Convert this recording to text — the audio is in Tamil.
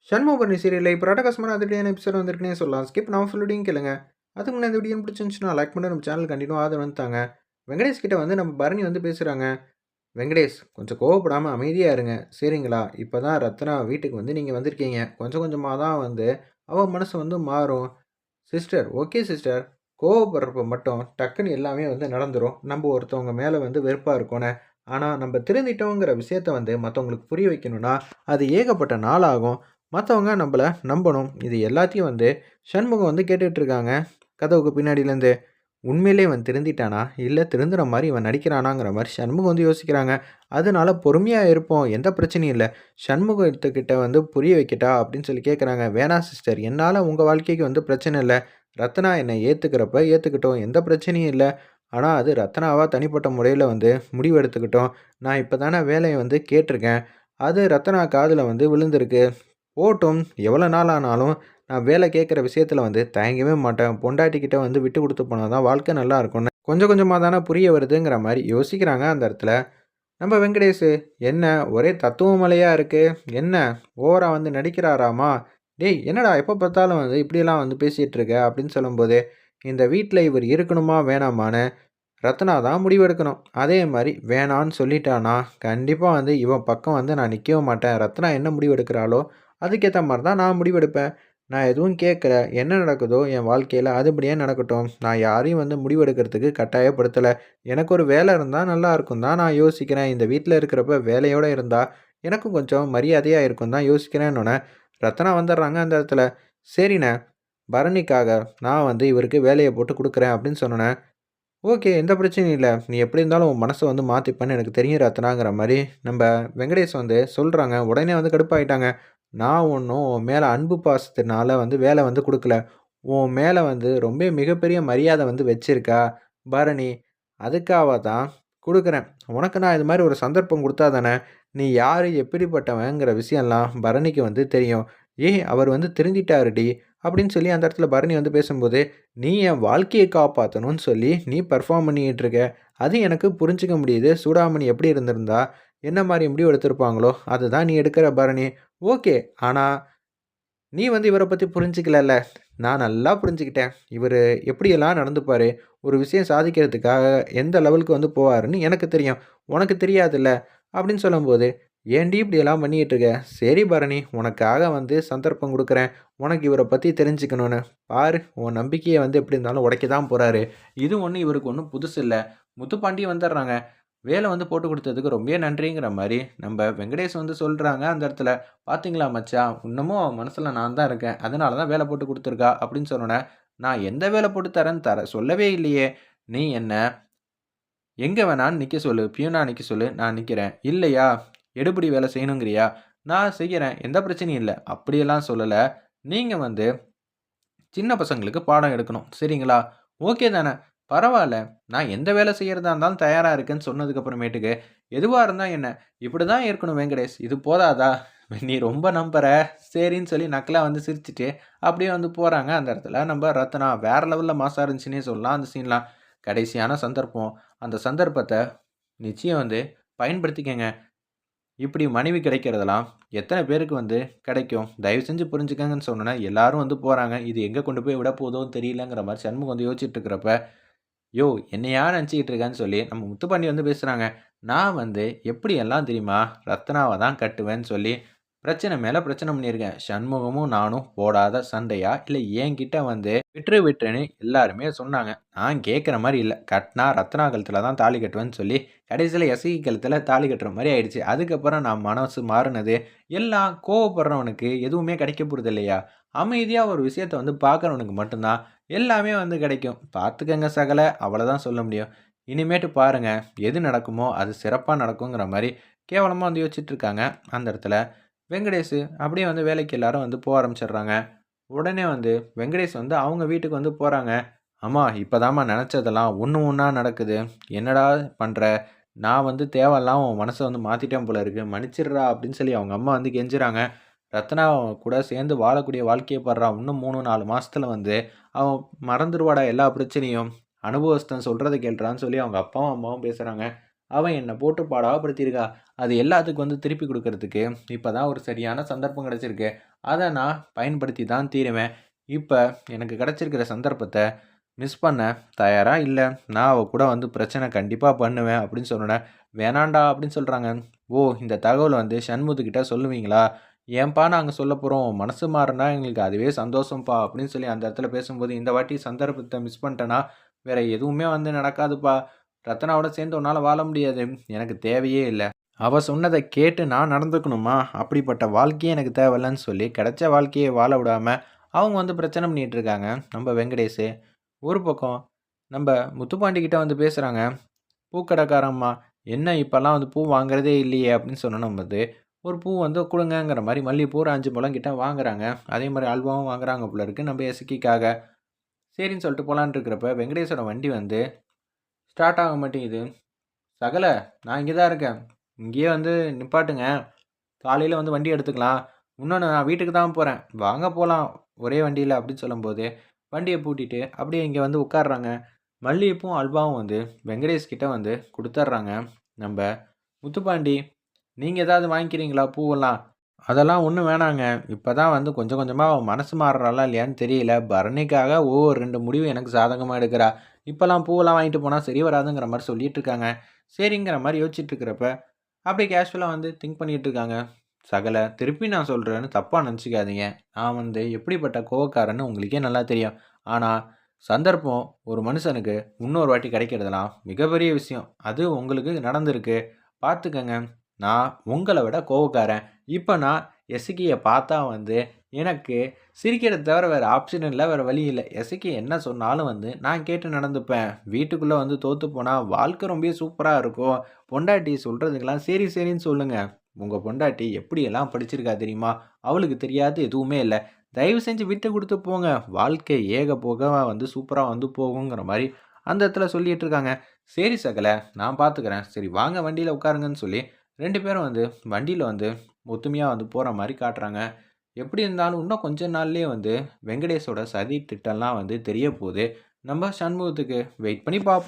சண்முகபரணி சீரியல்ல இப்போ அட்டகாசமான அதிரடியான எபிசோட் வந்திருக்குன்னே சொல்லலாம். ஸ்கிப் நான் ஃபுல்லோடையும் கேளுங்க. அதுக்கு முன்னாடி இந்த வீடியோ பிடிச்சிருந்துச்சுன்னா லைக் பண்ணி நம்ம சேனல் கண்டினியூ ஆதரவு வந்துட்டாங்க. வெங்கடேஷ் கிட்ட வந்து நம்ம பரணி வந்து பேசுகிறாங்க. வெங்கடேஷ் கொஞ்சம் கோவப்படாமல் அமைதியாக இருங்க சரிங்களா? இப்போ தான் ரத்னா வீட்டுக்கு வந்து நீங்கள் வந்திருக்கீங்க. கொஞ்சம் கொஞ்சமாக தான் வந்து அவள் மனசு வந்து மாறும். Sister okay sister. கோவப்படுறப்ப மட்டும் டக்குன்னு எல்லாமே வந்து நடந்துரும். நம்ம ஒருத்தவங்க மேலே வந்து வெறுப்பாக இருக்கோன்னு. ஆனால் நம்ம திருந்திட்டோங்கிற விஷயத்த வந்து மற்றவங்களுக்கு புரிய வைக்கணும்னா அது ஏகப்பட்ட நாள் ஆகும். மற்றவங்க நம்மள நம்பணும். இது எல்லாத்தையும் வந்து சண்முகம் வந்து கேட்டுட்டு இருக்காங்க. கதவுக்கு பின்னாடியிலேருந்து. உண்மையிலே இவன் திருந்திட்டானா? இல்ல திருந்துற மாரி இவன் நடிக்கிறானாங்கிற மாரி சண்முகம் வந்து யோசிக்கிறாங்க. அதனால பொறுமையா இருப்போம். எந்த பிரச்சனையும் இல்ல. சண்முகத்துக்கிட்ட வந்து புரிய வைக்கட்டா? அப்படின்னு சொல்லி கேட்குறாங்க. வேணாம் சிஸ்டர். என்னால உங்க வாழ்க்கைக்கு வந்து பிரச்சனை இல்ல. ரத்னா என்னை ஏத்துக்கிறப்ப ஏத்துக்கட்டும். எந்த பிரச்சனையும் இல்ல. ஆனா அது ரத்னாவா தனிப்பட்ட முறையில வந்து முடிவு எடுத்துக்கட்டும். நான் இப்ப தானே வேலைய வந்து கேட்டுருக்கேன். அது ரத்னா காதுல வந்து விழுந்திருக்கு. போட்டும். எவ்வளோ நாள் ஆனாலும் நான் வேலை கேட்குற விஷயத்துல வந்து தயங்கவே மாட்டேன். பொண்டாட்டிக்கிட்ட வந்து விட்டு குடுத்து போனா தான் வாழ்க்கை நல்லா இருக்கும்னு கொஞ்சம் கொஞ்சமா தானே புரிய வருதுங்கிற மாரி யோசிக்கிறாங்க அந்த இடத்துல. நம்ம வெங்கடேஷு, "என்ன ஒரே தத்துவ மலையா இருக்கு. என்ன ஓவரா வந்து நடிக்கிறாராமா? டேய் என்னடா எப்ப பார்த்தாலும் வந்து இப்படியெல்லாம் வந்து பேசிட்டு இருக்க?" அப்படின்னு சொல்லும்போது, இந்த வீட்ல இவர் இருக்கணுமா வேணாமான்னு ரத்னா தான் முடிவெடுக்கணும். அதே மாரி வேணான்னு சொல்லிட்டானா, கண்டிப்பா வந்து இவன் பக்கம் வந்து நான் நிற்கவே மாட்டேன். ரத்னா என்ன முடிவெடுக்கிறாளோ, அதுக்கேத்த மாரி தான் நான் முடிவெடுப்பேன். நான் எதுவும் கேட்கல. என்ன நடக்குதோ என் வாழ்க்கையில அதுபடியே நடக்கட்டும். நான் யாரையும் வந்து முடிவெடுக்கிறதுக்கு கட்டாயப்படுத்தல. எனக்கு ஒரு வேலை இருந்தா நல்லா இருக்கும் தான் நான் யோசிக்கிறேன். இந்த வீட்ல இருக்கிறப்ப வேலையோட இருந்தா, எனக்கும் கொஞ்சம் மரியாதையா இருக்கும் தான் யோசிக்கிறேன்னோனே, ரத்னா வந்துடுறாங்க அந்த இடத்துல. "சரிண்ணே, பரணிக்காக நான் வந்து இவருக்கு வேலைய போட்டு குடுக்குறேன்" அப்படின்னு சொன்னோனே, ஓகே. எந்த பிரச்சனையும் இல்ல. நீ எப்படி இருந்தாலும் உன் மனச வந்து மாத்திப்பன்னு எனக்கு தெரியும் ரத்னாங்கிற மாரி நம்ப வெங்கடேஷ் வந்து சொல்றாங்க. உடனே வந்து கடுப்பாயிட்டாங்க. நான் ஒண்ணும் உன் மேல அன்பு பாசத்தினால வந்து வேல வந்து குடுக்கல. உன் மேல வந்து ரொம்ப மிகப்பெரிய மரியாத வந்து வச்சிருக்கா பரணி. அதுக்காக தான் குடுக்குறேன். உனக்கு நான் இது மாரி ஒரு சந்தர்ப்பம் குடுத்தா தானே, நீ யாரு எப்படிப்பட்டவன்ங்கிற விஷயம்லாம் பரணிக்கு வந்து தெரியும். ஏய் அவர் வந்து திருந்திட்டாருடி அப்படின்னு சொல்லி அந்த இடத்துல பரணி வந்து பேசும்போது நீ என் வாழ்க்கைய காப்பாத்தணும்னு சொல்லி, நீ பெர்ஃபார்ம் பண்ணிக்கிட்டு இருக்க. அது எனக்கு புரிஞ்சுக்க முடியுது. சூடாமணி எப்படி இருந்திருந்தா, என்ன மாரி முடிவு எடுத்திருப்பாங்களோ, அதுதான் நீ எடுக்கிற பரணி. ஓகே. ஆனா, நீ வந்து இவர பத்தி புரிஞ்சுக்கலல்ல. நான் நல்லா புரிஞ்சுக்கிட்டேன். இவரு எப்படியெல்லாம் நடந்துப்பாரு. ஒரு விஷயம் சாதிக்கிறதுக்காக எந்த லெவலுக்கு வந்து போவாருன்னு எனக்கு தெரியும். உனக்கு தெரியாதுல்ல. அப்படின்னு சொல்லும்போது, ஏன்டி இப்படியெல்லாம் பண்ணிக்கிட்டு இருக்க? சரி பரணி, உனக்காக வந்து சந்தர்ப்பம் குடுக்குறேன். உனக்கு இவர பத்தி தெரிஞ்சுக்கணும்னு. பாரு, உன் நம்பிக்கைய வந்து எப்படி இருந்தாலும் உடைக்க தான் போறாரு. இது ஒண்ணும் இவருக்கு ஒண்ணும் புதுசு இல்ல. முத்துப்பாண்டி வந்துடுறாங்க. வேலை வந்து போட்டு குடுத்ததுக்கு ரொம்பவே நன்றிங்கிற மாரி நம்ப வெங்கடேஷ் வந்து சொல்றாங்க அந்த இடத்துல. "பாத்தீங்களா மச்சான், இன்னமும் அவ மனசுல நான் தான் இருக்கேன். அதனால தான் வேலை போட்டு குடுத்துருக்கா" அப்படின்னு சொன்னோனே, "நான் எந்த வேலை போட்டு தரேன்னு சொல்லவே இல்லையே. நீ என்ன எங்க வேணாலும் நிக்க சொல்லு. பியூனா நிக்க சொல்லு. நான் நிக்கிறேன். இல்லையா, எடுபிடி வேலை செய்யணுங்கிறியா? நான் செய்யறேன். எந்த பிரச்சனையும் இல்ல." அப்படியெல்லாம் சொல்லல. நீங்க வந்து சின்ன பசங்களுக்கு பாடம் எடுக்கணும். சரிங்களா? ஓகே தானே! பரவால்ல. நான் எந்த வேலை செய்யறதா இருந்தாலும் தயாரா இருக்கேன்னு சொன்னதுக்கு அப்புறமேட்டுக்கு, எதுவா இருந்தா என்ன? இப்படிதான் இருக்கணும் வெங்கடேஷ். இது போதாதா? நீ ரொம்ப நம்புற. சரின்னு சொல்லி நக்கலா வந்து சிரிச்சுட்டு, அப்படியே வந்து போறாங்க அந்த இடத்துல. நம்ப ரத்னா வேற லெவல்ல மாஸா இருந்துச்சுன்னே சொல்லலாம் அந்த சீன்லாம். கடைசியான சந்தர்ப்பம். அந்த சந்தர்ப்பத்த நிச்சயம் வந்து பயன்படுத்திக்கங்க. இப்படி மனைவி கிடைக்கிறதெல்லாம் எத்தனை பேருக்கு வந்து கிடைக்கும்? தயவு செஞ்சு புரிஞ்சுக்கங்கன்னு சொன்னோனே, எல்லாரும் வந்து போறாங்க. இது எங்க கொண்டு போய் விடப்போதோன்னு தெரியலங்கிற மாரி சண்முகம் வந்து யோசிச்சுட்டு இருக்கிறப்ப, யோவ்! என்னையா நெனச்சுக்கிட்டு இருக்கன்னு சொல்லி நம்ம முத்துப்பாண்டி வந்து பேசுறாங்க. நான் வந்து எப்படியெல்லாம் தெரியுமா? ரத்னாவ தான் கட்டுவேன்னு சொல்லி பிரச்சனை மேல பிரச்சனை பண்ணியிருக்கேன். சண்முகமும் நானும் போடாத சண்டையா? இல்ல என்கிட்ட வந்து விட்ரு விட்ருன்னு எல்லாருமே சொன்னாங்க. நான் கேட்கிற மாரி இல்ல. கட்னா ரத்னா கழுத்துல தான் தாலி கட்டுவேன்னு சொல்லி கடைசியில எசகி கழுத்துல தாலி கட்டுற மாரி ஆயிடுச்சு. அதுக்கப்புறம் நான் மனசு மாறுனது. எல்லாம் கோவப்படுறவனுக்கு எதுவுமே கிடைக்க போறது இல்லையா? அமைதியா ஒரு விஷயத்த வந்து பார்க்குறவனுக்கு மட்டும் தான் எல்லாமே வந்து கிடைக்கும். பார்த்துக்கங்க சகல, அவ்வளோதான் சொல்ல முடியும். இனிமேட்டு பாருங்க, எது நடக்குமோ அது சிறப்பா நடக்குங்கிற மாரி கேவலமா வந்து யோசிச்சுட்டு இருக்காங்க அந்த இடத்துல. வெங்கடேஷு அப்படியே வந்து வேலைக்கு எல்லாரும் வந்து போ ஆரம்பிச்சுடுறாங்க. உடனே வந்து வெங்கடேஷ் வந்து அவங்க வீட்டுக்கு வந்து போறாங்க. "அம்மா இப்பதாம்மா நெனச்சதெல்லாம் ஒண்ணு ஒண்ணா நடக்குது. என்னடா பண்ற? நான் வந்து தேவையில்லாம உன் மனச வந்து மாத்திட்டேன் போல இருக்கு. மன்னிச்சிடுறா" அப்படின்னு சொல்லி அவங்க அம்மா வந்து கெஞ்சுறாங்க. ரத்னா கூட சேர்ந்து வாழக்கூடிய வாழ்க்கைய பார்றா. இன்னும் 3, 4 மாசத்துல வந்து அவன் மறந்துருவாடா எல்லா பிரச்சனையும். அனுபவஸ்தன் சொல்றத கேளுடான்னு சொல்லி அவங்க அப்பாவும், அம்மாவும் பேசுறாங்க. அவன் என்ன போட்டு பாடாப்படுத்தியிருக்கா. அது எல்லாத்துக்கும் வந்து திருப்பி குடுக்கறதுக்கு இப்ப தான் ஒரு சரியான சந்தர்ப்பம் கிடைச்சிருக்கு. அத நான் பயன்படுத்தி தான் தீருவேன். இப்ப எனக்கு கிடைச்சிருக்கிற சந்தர்ப்பத்த மிஸ் பண்ண தயாரா இல்ல. நான் அவ கூட வந்து பிரச்சனை கண்டிப்பா பண்ணுவேன் அப்படின்னு சொன்னோனே, "வேணான்டா" அப்படின்னு சொல்றாங்க. "ஓ! இந்த தகவல வந்து சண்முகத்துக்கிட்ட சொல்லுவீங்களா? ஏன்பா நாங்க சொல்லப் போறோம். மனசு மாறுனா எங்களுக்கு அதுவே சந்தோஷம்ப்பா" அப்படின்னு சொல்லி அந்த இடத்துல பேசும்போது, "இந்த வாட்டி சந்தர்ப்பத்த மிஸ் பண்ணிட்டேன்னா, வேற எதுவுமே வந்து நடக்காதுப்பா. ரத்னாவோட சேர்ந்து உன்னால வாழ முடியாது. எனக்கு தேவையே இல்ல. அவ சொன்னத கேட்டு நான் நடந்துக்கணுமா? அப்படிப்பட்ட வாழ்க்கையே எனக்கு தேவையில்லன்னு" சொல்லி கிடைச்ச வாழ்க்கைய வாழ விடாம, அவங்க வந்து பிரச்சனை பண்ணிட்டு இருக்காங்க நம்ம வெங்கடேஷு. ஒரு பக்கம் நம்ப முத்துப்பாண்டி கிட்ட வந்து பேசுறாங்க. "பூக்கடைக்காரம்மா, என்ன இப்பலாம் வந்து பூ வாங்குறதே இல்லையே?" அப்படின்னு சொன்னம்போது, ஒரு பூ வந்து குடுங்கங்கிற மாரி மல்லிகைப்பூ ஒரு 5 முழம் கிட்ட வாங்குறாங்க. அதே மாரி அல்வாவும் வாங்குறாங்க போல இருக்கு நம்ம எசக்கிக்காக. சரின்னு சொல்லிட்டு போலான்ட்டு இருக்கிறப்ப, வெங்கடேஷோட வண்டி வந்து ஸ்டார்ட் ஆக மாட்டேங்குது. "சகல, நான் இங்க தான் இருக்கேன். இங்கேயே வந்து நிப்பாட்டுங்க. காலையில வந்து வண்டி எடுத்துக்கலாம். இன்னொன்னு நான் வீட்டுக்கு தான் போறேன். வாங்க போலாம் ஒரே வண்டியில" அப்படின்னு சொல்லும்போது, வண்டிய பூட்டிட்டு அப்படியே இங்க வந்து உட்கார்றாங்க. மல்லிகைப்பூவும், அல்வாவும் வந்து வெங்கடேஷ் கிட்ட வந்து குடுத்துர்றாங்க. நம்ப முத்துப்பாண்டி, "நீங்க ஏதாவது வாங்கிக்கிறீங்களா பூவெல்லாம்?" "அதெல்லாம் ஒண்ணும் வேணாங்க. இப்ப தான் வந்து கொஞ்சம் கொஞ்சமா அவ மனசு மாறுறாளா இல்லையான்னு தெரியல. பரணிக்காக ஒரு 2 முடிவு எனக்கு சாதகமா எடுக்கிறா. இப்பலாம் பூவெல்லாம் வாங்கிட்டு போனா சரி வராதுங்கிற மாரி சொல்லிட்டு இருக்காங்க." சரிங்கிற மாரி யோசிச்சுட்டு இருக்கிறப்ப, அப்படியே கேஷுவலா வந்து திங்க் பண்ணிட்டு இருக்காங்க. "சகல, திருப்பி நான் சொல்றேன்னு தப்பா நெனச்சுக்காதீங்க. நான் வந்து எப்படிப்பட்ட கோவக்காரன்னு உங்களுக்கே நல்லா தெரியும். ஆனா, சந்தர்ப்பம் ஒரு மனுஷனுக்கு இன்னொரு வாட்டி கிடைக்கிறதெல்லாம் மிகப்பெரிய விஷயம். அது உங்களுக்கு நடந்திருக்கு. பார்த்துக்கங்க. நான் உங்கள விட கோவக்காரன். இப்ப நான் எசக்கிய பார்த்தா வந்து எனக்கு சிரிக்கிறத தவிர வேற ஆப்ஷன் இல்ல. வேற வழி இல்ல. எசக்கி என்ன சொன்னாலும் வந்து நான் கேட்டு நடந்துப்பேன். வீட்டுக்குள்ள வந்து தோத்து போனா வாழ்க்கை ரொம்பவே சூப்பரா இருக்கும். பொண்டாட்டி சொல்றதுக்கெல்லாம் சரி சரின்னு சொல்லுங்க. உங்க பொண்டாட்டி எப்படியெல்லாம் படிச்சிருக்கா தெரியுமா? அவளுக்கு தெரியாதது எதுவுமே இல்ல. தயவு செஞ்சு விட்டு குடுத்து போங்க. வாழ்க்கை ஏக போகமா வந்து சூப்பரா வந்து போகுங்கிற மாரி அந்த இடத்துல சொல்லிட்டு இருக்காங்க. சரி சகல, நான் பார்த்துக்கிறேன். சரி வாங்க வண்டியில உட்காருங்கன்னு சொல்லி 2 பேரும் வந்து வண்டியில வந்து ஒத்துமையா வந்து போற மாரி காட்டுறாங்க. எப்படி இருந்தாலும் இன்னும் கொஞ்ச நாள்லயே வந்து வெங்கடேஷோட சதி திட்டம்லாம் வந்து தெரிய போது. நம்ம சண்முகத்துக்கு வெயிட் பண்ணி பார்ப்போம்.